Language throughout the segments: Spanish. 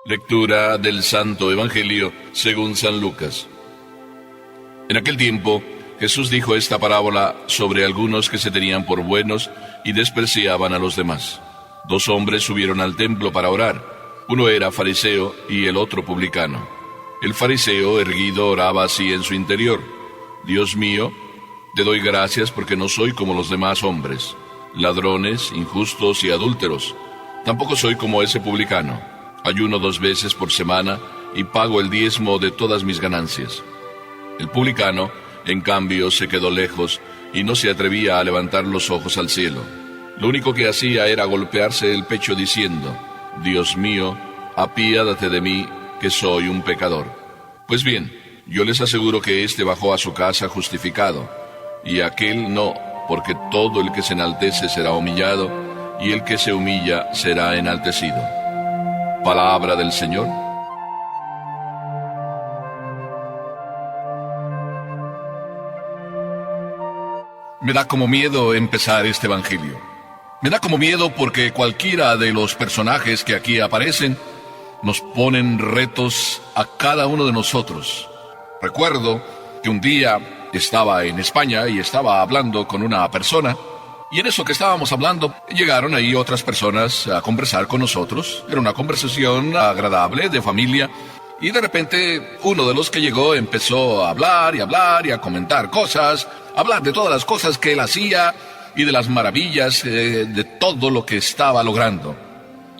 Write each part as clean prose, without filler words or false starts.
Lectura del Santo Evangelio según San Lucas. En aquel tiempo, Jesús dijo esta parábola sobre algunos que se tenían por buenos y despreciaban a los demás. 2 hombres subieron al templo para orar. Uno era fariseo y el otro publicano. El fariseo, erguido, oraba así en su interior: Dios mío, te doy gracias porque no soy como los demás hombres, ladrones, injustos y adúlteros. Tampoco soy como ese publicano. Ayuno 2 veces por semana y pago el diezmo de todas mis ganancias. El publicano, en cambio, se quedó lejos y no se atrevía a levantar los ojos al cielo. Lo único que hacía era golpearse el pecho diciendo: Dios mío, apiádate de mí, que soy un pecador. Pues bien, yo les aseguro que éste bajó a su casa justificado, y aquel no, porque todo el que se enaltece será humillado, y el que se humilla será enaltecido. Palabra del Señor. Me da como miedo empezar este evangelio. Me da como miedo porque cualquiera de los personajes que aquí aparecen nos ponen retos a cada uno de nosotros. Recuerdo que un día estaba en España y estaba hablando con una persona, y en eso que estábamos hablando, llegaron ahí otras personas a conversar con nosotros. Era una conversación agradable, de familia, y de repente uno de los que llegó empezó a hablar y a comentar cosas, a hablar de todas las cosas que él hacía y de las maravillas de todo lo que estaba logrando.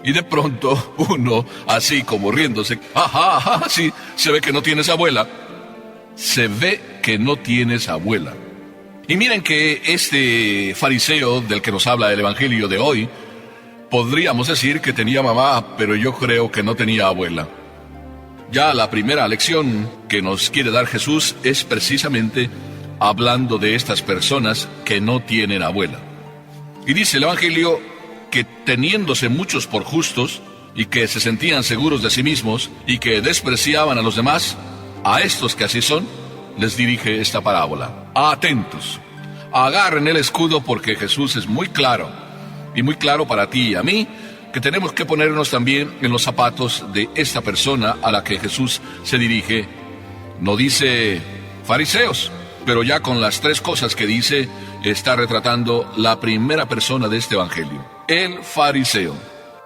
Y de pronto uno, así como riéndose: ajá, sí, se ve que no tienes abuela. Se ve que no tienes abuela. Y miren que este fariseo del que nos habla el Evangelio de hoy, podríamos decir que tenía mamá, pero yo creo que no tenía abuela. Ya la primera lección que nos quiere dar Jesús es precisamente hablando de estas personas que no tienen abuela. Y dice el Evangelio que teniéndose muchos por justos y que se sentían seguros de sí mismos y que despreciaban a los demás, a estos que así son, les dirige esta parábola. Atentos, agarren el escudo, porque Jesús es muy claro, y muy claro para ti y a mí, que tenemos que ponernos también en los zapatos de esta persona a la que Jesús se dirige. No dice fariseos, pero ya con las 3 cosas que dice, está retratando la primera persona de este evangelio, el fariseo.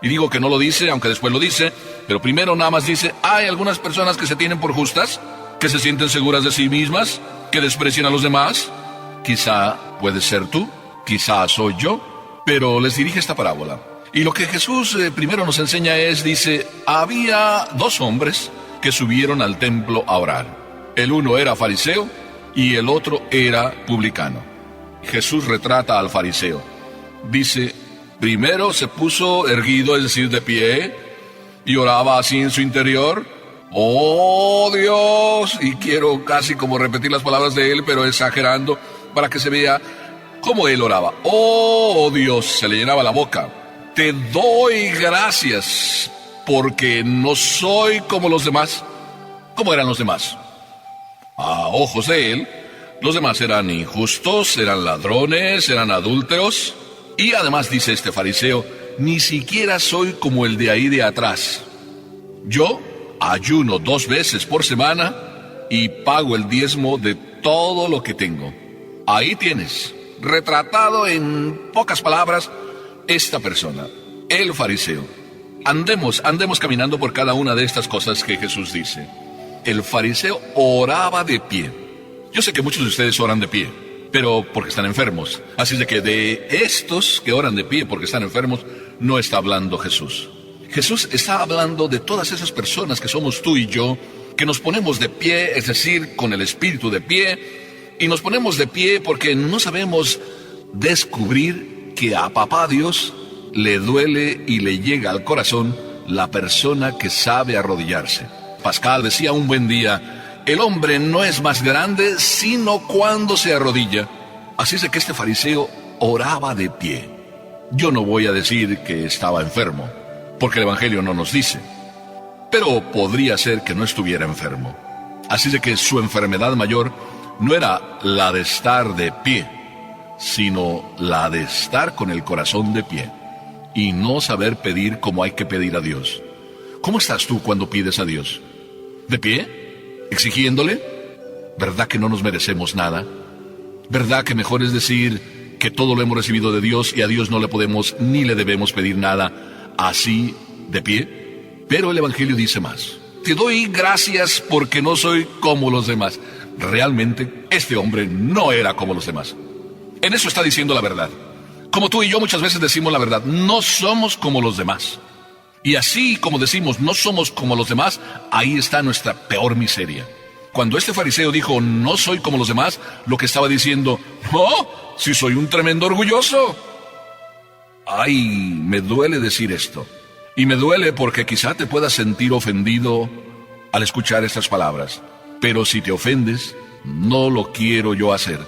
Y digo que no lo dice, aunque después lo dice, pero primero nada más dice: hay algunas personas que se tienen por justas, que se sienten seguras de sí mismas, que desprecian a los demás. Quizá puedes ser tú, quizá soy yo, pero les dirige esta parábola. Y lo que Jesús primero nos enseña es, dice: había 2 hombres que subieron al templo a orar. El uno era fariseo y el otro era publicano. Jesús retrata al fariseo. Dice: primero se puso erguido, es decir, de pie, y oraba así en su interior: ¡oh Dios! Y quiero casi como repetir las palabras de él, pero exagerando para que se vea cómo él oraba. ¡Oh Dios! Se le llenaba la boca. Te doy gracias porque no soy como los demás. ¿Cómo eran los demás? A ojos de él, los demás eran injustos, eran ladrones, eran adúlteros. Y además dice este fariseo: ni siquiera soy como el de ahí de atrás. Yo ayuno 2 veces por semana y pago el diezmo de todo lo que tengo. Ahí tienes, retratado en pocas palabras, esta persona, el fariseo. Andemos caminando por cada una de estas cosas que Jesús dice. El fariseo oraba de pie. Yo sé que muchos de ustedes oran de pie, pero porque están enfermos. Así de que de estos que oran de pie porque están enfermos, no está hablando Jesús. Jesús está hablando de todas esas personas que somos tú y yo, que nos ponemos de pie, es decir, con el espíritu de pie, y nos ponemos de pie porque no sabemos descubrir que a Papá Dios le duele y le llega al corazón la persona que sabe arrodillarse. Pascal decía un buen día: el hombre no es más grande sino cuando se arrodilla. Así es de que este fariseo oraba de pie. Yo no voy a decir que estaba enfermo, porque el Evangelio no nos dice, pero podría ser que no estuviera enfermo. Así de que su enfermedad mayor no era la de estar de pie, sino la de estar con el corazón de pie y no saber pedir como hay que pedir a Dios. ¿Cómo estás tú cuando pides a Dios? ¿De pie? ¿Exigiéndole? ¿Verdad que no nos merecemos nada? ¿Verdad que mejor es decir que todo lo hemos recibido de Dios y a Dios no le podemos ni le debemos pedir nada así de pie? Pero el Evangelio dice más. Te doy gracias porque no soy como los demás. Realmente, este hombre no era como los demás. En eso está diciendo la verdad. Como tú y yo muchas veces decimos la verdad, no somos como los demás. Y así como decimos, no somos como los demás, ahí está nuestra peor miseria. Cuando este fariseo dijo, no soy como los demás, lo que estaba diciendo, ¡oh, si soy un tremendo orgulloso! Ay, me duele decir esto. Y me duele porque quizá te puedas sentir ofendido al escuchar estas palabras. Pero si te ofendes, no lo quiero yo hacer.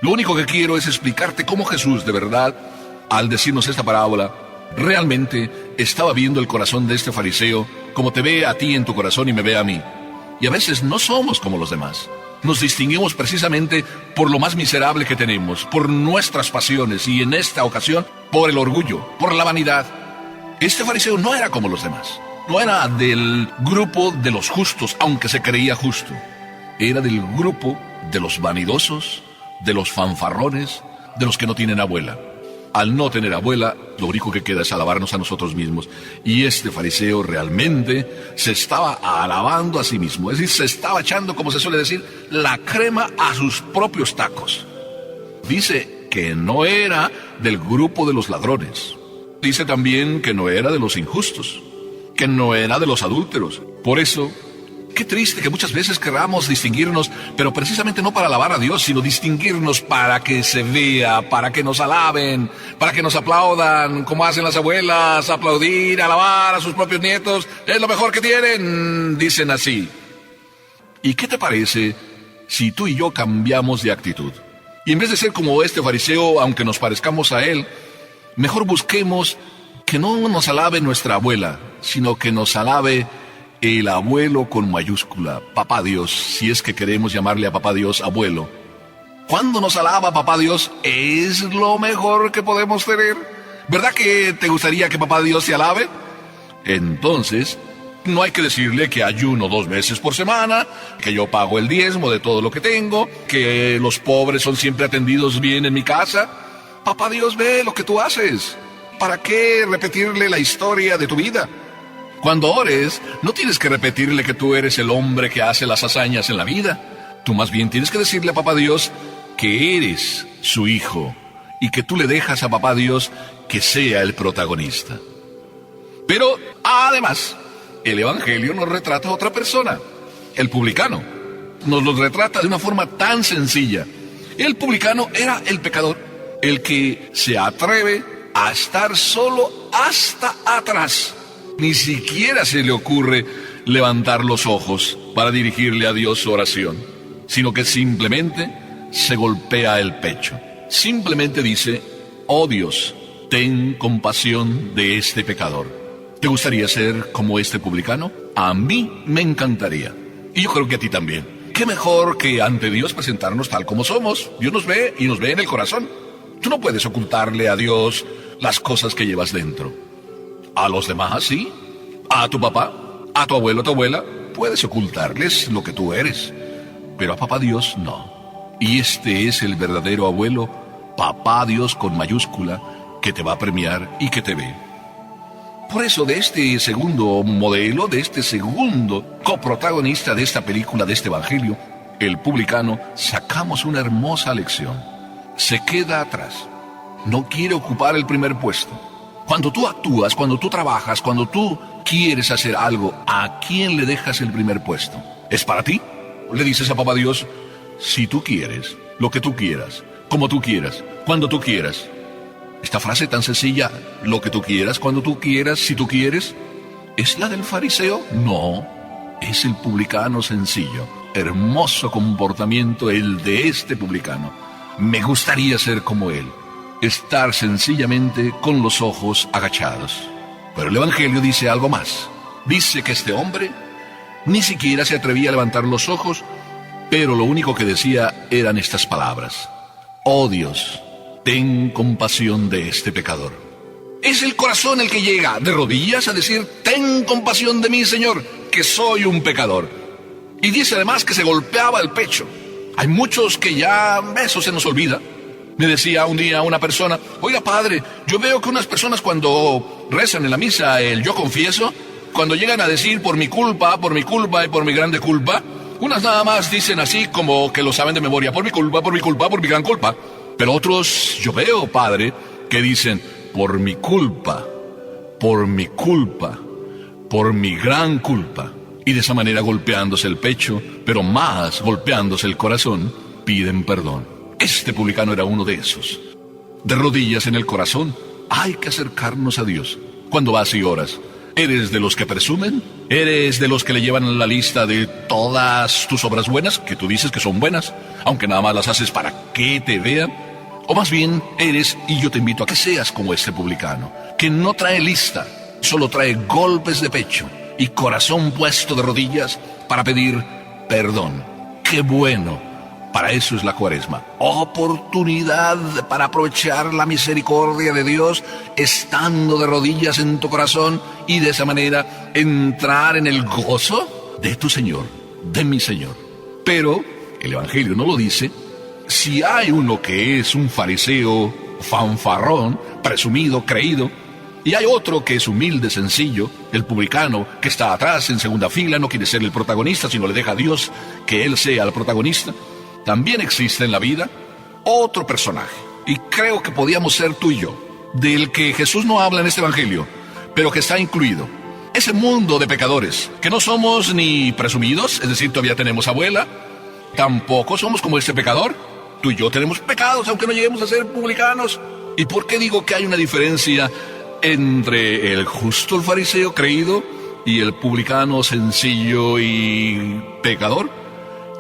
Lo único que quiero es explicarte cómo Jesús, de verdad, al decirnos esta parábola, realmente estaba viendo el corazón de este fariseo como te ve a ti en tu corazón y me ve a mí. Y a veces no somos como los demás. Nos distinguimos precisamente por lo más miserable que tenemos, por nuestras pasiones y en esta ocasión por el orgullo, por la vanidad. Este fariseo no era como los demás. No era del grupo de los justos, aunque se creía justo. Era del grupo de los vanidosos, de los fanfarrones, de los que no tienen abuela. Al no tener abuela, lo único que queda es alabarnos a nosotros mismos. Y este fariseo realmente se estaba alabando a sí mismo. Es decir, se estaba echando, como se suele decir, la crema a sus propios tacos. Dice que no era del grupo de los ladrones. Dice también que no era de los injustos, que no era de los adúlteros. Por eso, qué triste que muchas veces queramos distinguirnos, pero precisamente no para alabar a Dios, sino distinguirnos para que se vea, para que nos alaben, para que nos aplaudan, como hacen las abuelas, aplaudir, alabar a sus propios nietos, es lo mejor que tienen, dicen así. ¿Y qué te parece si tú y yo cambiamos de actitud? Y en vez de ser como este fariseo, aunque nos parezcamos a él, mejor busquemos que no nos alabe nuestra abuela, sino que nos alabe el abuelo con mayúscula, Papá Dios, si es que queremos llamarle a Papá Dios abuelo. Cuando nos alaba Papá Dios, es lo mejor que podemos tener. ¿Verdad que te gustaría que Papá Dios te alabe? Entonces, no hay que decirle que ayuno 2 veces por semana, que yo pago el diezmo de todo lo que tengo, que los pobres son siempre atendidos bien en mi casa. Papá Dios ve lo que tú haces. ¿Para qué repetirle la historia de tu vida? Cuando ores, no tienes que repetirle que tú eres el hombre que hace las hazañas en la vida. Tú más bien tienes que decirle a Papá Dios que eres su hijo y que tú le dejas a Papá Dios que sea el protagonista. Pero, además, el Evangelio nos retrata a otra persona, el publicano. Nos lo retrata de una forma tan sencilla. El publicano era el pecador, el que se atreve a estar solo hasta atrás. Ni siquiera se le ocurre levantar los ojos para dirigirle a Dios su oración, sino que simplemente se golpea el pecho. Simplemente dice, oh Dios, ten compasión de este pecador. ¿Te gustaría ser como este publicano? A mí me encantaría. Y yo creo que a ti también. ¿Qué mejor que ante Dios presentarnos tal como somos? Dios nos ve y nos ve en el corazón. Tú no puedes ocultarle a Dios las cosas que llevas dentro. A los demás, sí. A tu papá, a tu abuelo, a tu abuela, puedes ocultarles lo que tú eres. Pero a Papá Dios, no. Y este es el verdadero abuelo, Papá Dios con mayúscula, que te va a premiar y que te ve. Por eso, de este segundo modelo, de este segundo coprotagonista de esta película, de este evangelio, el publicano, sacamos una hermosa lección. Se queda atrás. No quiere ocupar el primer puesto. Cuando tú actúas, cuando tú trabajas, cuando tú quieres hacer algo, ¿a quién le dejas el primer puesto? ¿Es para ti? Le dices a Papá Dios, si tú quieres, lo que tú quieras, como tú quieras, cuando tú quieras. Esta frase tan sencilla, lo que tú quieras, cuando tú quieras, si tú quieres, ¿es la del fariseo? No, es el publicano sencillo. Hermoso comportamiento el de este publicano. Me gustaría ser como él. Estar sencillamente con los ojos agachados. Pero el Evangelio dice algo más. Dice que este hombre ni siquiera se atrevía a levantar los ojos, pero lo único que decía eran estas palabras. Oh Dios, ten compasión de este pecador. Es el corazón el que llega de rodillas a decir: ten compasión de mí, Señor, que soy un pecador. Y dice además que se golpeaba el pecho. Hay muchos que ya eso se nos olvida. Me decía un día una persona: oiga, padre, yo veo que unas personas cuando rezan en la misa el yo confieso, cuando llegan a decir por mi culpa y por mi grande culpa, unas nada más dicen así como que lo saben de memoria: por mi culpa, por mi gran culpa. Pero otros yo veo, padre, que dicen: por mi culpa, por mi gran culpa. Y de esa manera, golpeándose el pecho, pero más golpeándose el corazón, piden perdón. Este publicano era uno de esos. De rodillas en el corazón, hay que acercarnos a Dios. Cuando vas y oras, ¿eres de los que presumen? ¿Eres de los que le llevan la lista de todas tus obras buenas, que tú dices que son buenas, aunque nada más las haces para que te vean? O más bien eres, y yo te invito a que seas como este publicano, que no trae lista, solo trae golpes de pecho y corazón puesto de rodillas para pedir perdón. ¡Qué bueno! Para eso es la Cuaresma, oportunidad para aprovechar la misericordia de Dios estando de rodillas en tu corazón y de esa manera entrar en el gozo de tu Señor, de mi Señor. Pero el Evangelio no lo dice. Si hay uno que es un fariseo fanfarrón, presumido, creído, y hay otro que es humilde, sencillo, el publicano que está atrás en segunda fila, no quiere ser el protagonista, sino le deja a Dios que él sea el protagonista, también existe en la vida otro personaje, y creo que podíamos ser tú y yo, del que Jesús no habla en este Evangelio, pero que está incluido. Ese mundo de pecadores, que no somos ni presumidos, es decir, todavía tenemos abuela, tampoco somos como este pecador. Tú y yo tenemos pecados, aunque no lleguemos a ser publicanos. ¿Y por qué digo que hay una diferencia entre el justo, el fariseo creído, y el publicano sencillo y pecador?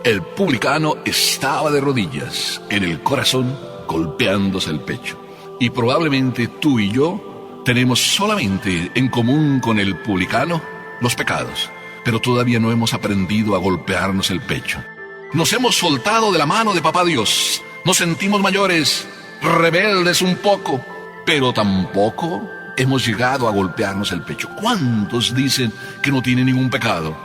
El publicano estaba de rodillas en el corazón, golpeándose el pecho. Y probablemente tú y yo tenemos solamente en común con el publicano los pecados, pero todavía no hemos aprendido a golpearnos el pecho. Nos hemos soltado de la mano de Papá Dios. Nos sentimos mayores, rebeldes un poco, pero tampoco hemos llegado a golpearnos el pecho. ¿Cuántos dicen que no tienen ningún pecado?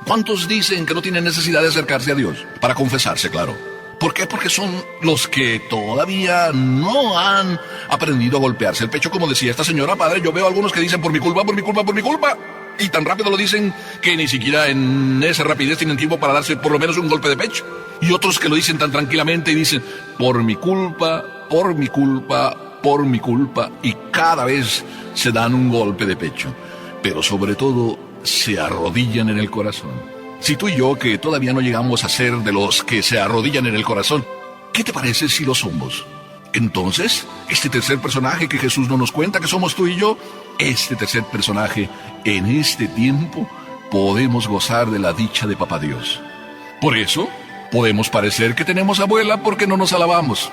¿Cuántos dicen que no tienen necesidad de acercarse a Dios? Para confesarse, claro. ¿Por qué? Porque son los que todavía no han aprendido a golpearse el pecho. Como decía esta señora, padre, yo veo algunos que dicen por mi culpa, y tan rápido lo dicen que ni siquiera en esa rapidez tienen tiempo para darse por lo menos un golpe de pecho. Y otros que lo dicen tan tranquilamente y dicen por mi culpa, y cada vez se dan un golpe de pecho. Pero sobre todo se arrodillan en el corazón. Si tú y yo, que todavía no llegamos a ser de los que se arrodillan en el corazón, ¿qué te parece si lo somos? Entonces, este tercer personaje que Jesús no nos cuenta que somos tú y yo, este tercer personaje, en este tiempo, podemos gozar de la dicha de Papá Dios. Por eso, podemos parecer que tenemos abuela porque no nos alabamos.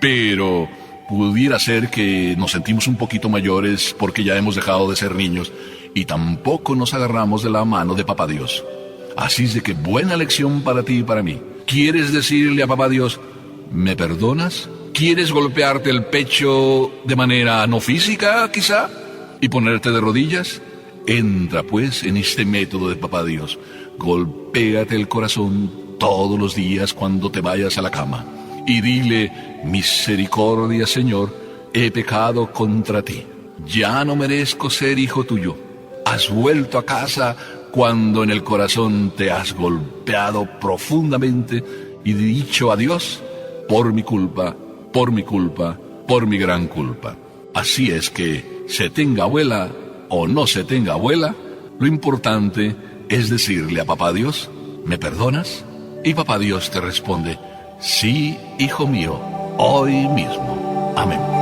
Pero pudiera ser que nos sentimos un poquito mayores porque ya hemos dejado de ser niños y tampoco nos agarramos de la mano de Papá Dios. Así es de que buena lección para ti y para mí. ¿Quieres decirle a Papá Dios, ¿me perdonas? ¿Quieres golpearte el pecho de manera no física, quizá? ¿Y ponerte de rodillas? Entra pues en este método de Papá Dios. Golpéate el corazón todos los días cuando te vayas a la cama. Y dile, misericordia, Señor, he pecado contra ti. Ya no merezco ser hijo tuyo. Has vuelto a casa cuando en el corazón te has golpeado profundamente y dicho a Dios, por mi culpa, por mi gran culpa. Así es que, se tenga abuela o no se tenga abuela, lo importante es decirle a Papá Dios, ¿me perdonas? Y Papá Dios te responde, sí, hijo mío, hoy mismo. Amén.